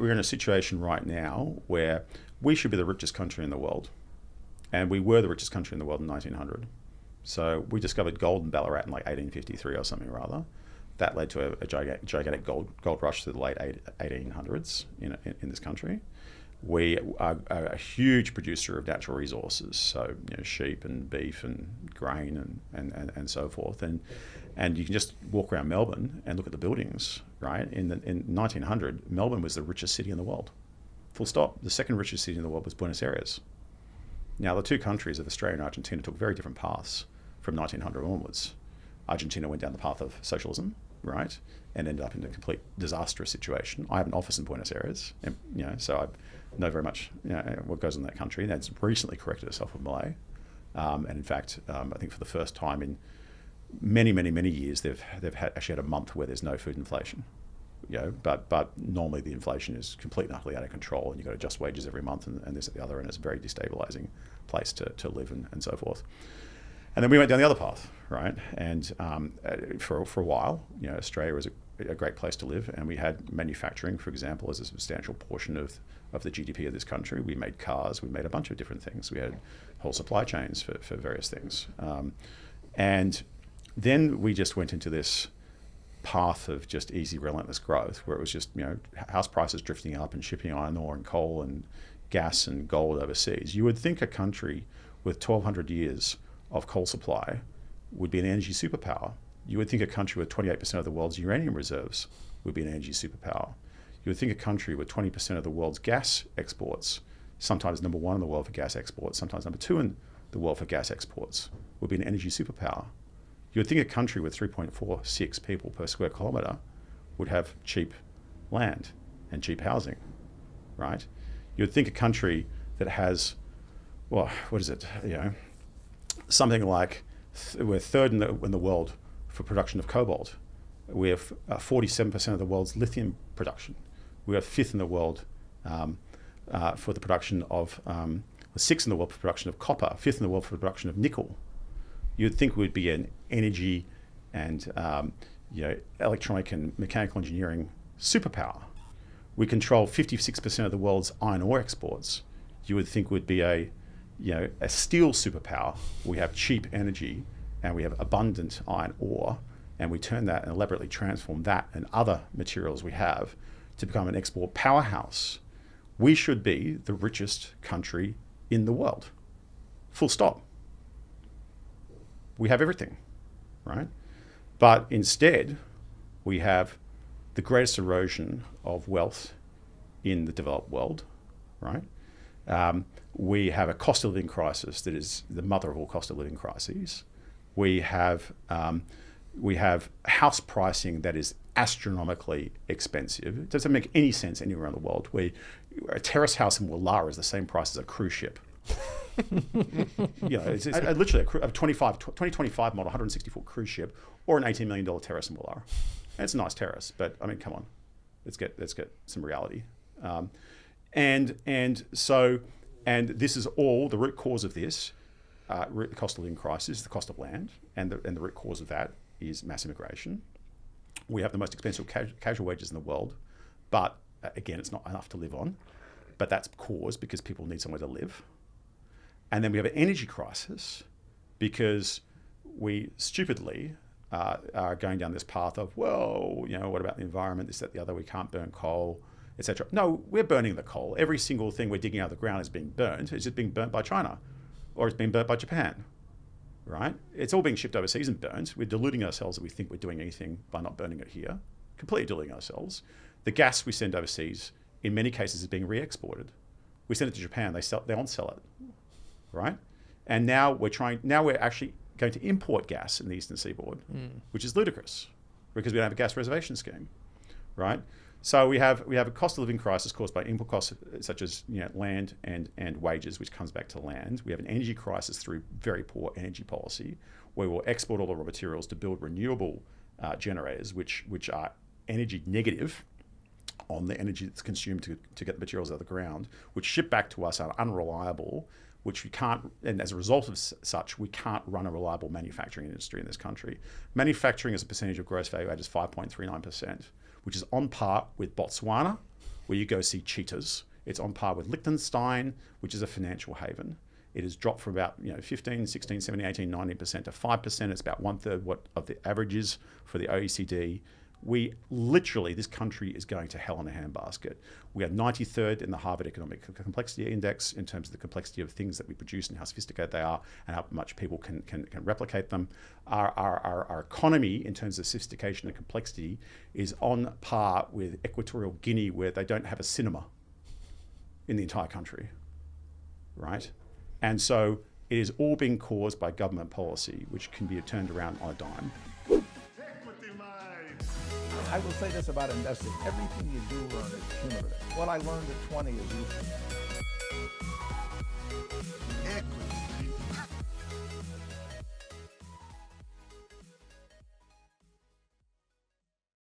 we're in a situation right now where we should be the richest country in the world. And we were the richest country in the world in 1900. So we discovered gold in Ballarat in like 1853 or something or other. That led to a gigantic gold rush through the late 1800s in this country. We are a huge producer of natural resources, so sheep and beef and grain and so forth. And you can just walk around Melbourne and look at the buildings, right? In 1900, Melbourne was the richest city in the world. Full stop. The second richest city in the world was Buenos Aires. Now, the two countries of Australia and Argentina took very different paths from 1900 onwards. Argentina went down the path of socialism, right, and ended up in a complete disastrous situation. I have an office in Buenos Aires, and, so I know very much what goes on in that country. And it's recently corrected itself with Malay, and in fact, I think for the first time in many years, they've actually had a month where there's no food inflation. But normally the inflation is completely and utterly out of control, and you've got to adjust wages every month and this at the other, and it's a very destabilizing place to live and so forth. And then we went down the other path, right? And for a while, Australia was a great place to live, and we had manufacturing, for example, as a substantial portion of the GDP of this country. We made cars, we made a bunch of different things. We had whole supply chains for various things. And then we just went into this path of just easy, relentless growth, where it was just, house prices drifting up and shipping iron ore and coal and gas and gold overseas. You would think a country with 1,200 years of coal supply would be an energy superpower. You would think a country with 28% of the world's uranium reserves would be an energy superpower. You would think a country with 20% of the world's gas exports, sometimes number one in the world for gas exports, sometimes number two in the world for gas exports, would be an energy superpower. You would think a country with 3.46 people per square kilometre would have cheap land and cheap housing, right? You would think a country that has, what is it, something like, we're third in the world for production of cobalt. We have 47% of the world's lithium production. We are fifth in the world for the production of, sixth in the world for production of copper, fifth in the world for the production of nickel. You'd think we'd be an energy and electronic and mechanical engineering superpower. We control 56% of the world's iron ore exports. You would think we'd be a steel superpower. We have cheap energy and we have abundant iron ore, and we turn that and elaborately transform that and other materials we have to become an export powerhouse. We should be the richest country in the world. Full stop. We have everything, right? But instead, we have the greatest erosion of wealth in the developed world, right? We have a cost of living crisis that is the mother of all cost of living crises. We have house pricing that is astronomically expensive. It doesn't make any sense anywhere in the world. A terrace house in Woollahra is the same price as a cruise ship. It's literally a 2025 model 160-foot cruise ship or an $18 million terrace in Woollahra. And it's a nice terrace, but I mean, come on, let's get some reality. And this is all the root cause of this cost of living crisis, the cost of land, and the root cause of that is mass immigration. We have the most expensive casual wages in the world, but again, it's not enough to live on. But that's caused because people need somewhere to live. And then we have an energy crisis because we stupidly are going down this path of, what about the environment, this, that, the other, we can't burn coal, etc. No, we're burning the coal. Every single thing we're digging out of the ground is being burnt. It's just being burnt by China or it's being burnt by Japan, right? It's all being shipped overseas and burnt. We're deluding ourselves that we think we're doing anything by not burning it here, completely deluding ourselves. The gas we send overseas, in many cases, is being re-exported. We send it to Japan, they on-sell it, right? And now we're actually going to import gas in the Eastern Seaboard, which is ludicrous because we don't have a gas reservation scheme, right? So we have a cost of living crisis caused by input costs such as land and wages, which comes back to land. We have an energy crisis through very poor energy policy, where we'll export all the raw materials to build renewable generators, which are energy negative on the energy that's consumed to get the materials out of the ground, which ship back to us are unreliable, which we can't, and as a result of such, we can't run a reliable manufacturing industry in this country. Manufacturing as a percentage of gross value add is 5.39%, which is on par with Botswana, where you go see cheetahs. It's on par with Liechtenstein, which is a financial haven. It has dropped from about 15, 16, 17, 18, 19% to 5%. It's about 1/3 what of the average is for the OECD. We literally, this country is going to hell in a handbasket. We are 93rd in the Harvard Economic Complexity Index in terms of the complexity of things that we produce and how sophisticated they are and how much people can replicate them. Our economy, in terms of sophistication and complexity, is on par with Equatorial Guinea, where they don't have a cinema in the entire country, right? And so it is all being caused by government policy, which can be turned around on a dime. I will say this about investing. Everything you do learn is cumulative. What I learned at 20 is useful.